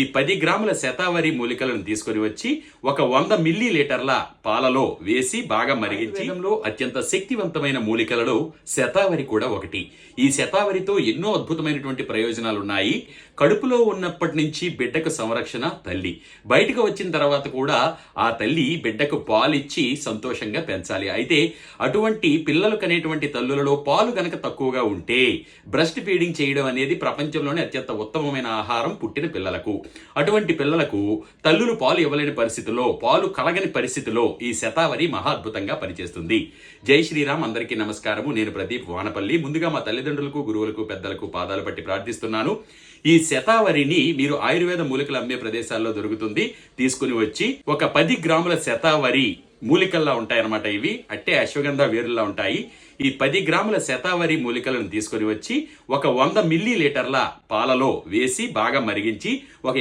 ఈ 10 గ్రాముల శతావరి మూలికలను తీసుకొని వచ్చి ఒక 100 మిల్లీ లీటర్ల పాలలో వేసి బాగా మరిగించి అత్యంత శక్తివంతమైన మూలికలలో శతావరి కూడా ఒకటి. ఈ శతావరితో ఎన్నో అద్భుతమైనటువంటి ప్రయోజనాలు ఉన్నాయి. కడుపులో ఉన్నప్పటి నుంచి బిడ్డకు సంరక్షణ తల్లి, బయటకు వచ్చిన తర్వాత కూడా ఆ తల్లి బిడ్డకు పాలిచ్చి సంతోషంగా పెంచాలి. అయితే అటువంటి పిల్లలు కనేటువంటి తల్లులలో పాలు గనక తక్కువగా ఉంటే బ్రెస్ట్ ఫీడింగ్ చేయడం అనేది ప్రపంచంలోనే అత్యంత ఉత్తమమైన ఆహారం పుట్టిన పిల్లలకు. అటువంటి పిల్లలకు తల్లులు పాలు ఇవ్వలేని పరిస్థితుల్లో, పాలు కలగని పరిస్థితిలో ఈ శతావరి మహా అద్భుతంగా పనిచేస్తుంది. జై శ్రీరామ్. అందరికీ నమస్కారము. నేను ప్రదీప్ వానపల్లి. ముందుగా మా తల్లిదండ్రులకు, గురువులకు, పెద్దలకు పాదాలు పట్టి ప్రార్థిస్తున్నాను. ఈ శతావరిని మీరు ఆయుర్వేద మూలికలు అమ్మే ప్రదేశాల్లో దొరుకుతుంది. తీసుకుని వచ్చి ఒక 10 గ్రాముల శతావరి మూలికల్లా ఉంటాయన్నమాట. ఇవి అట్టే అశ్వగంధ వేరుల్లా ఉంటాయి. ఈ 10 గ్రాముల శతావరి మూలికలను తీసుకొని వచ్చి ఒక 100 మిల్లీ లీటర్ల పాలలో వేసి బాగా మరిగించి ఒక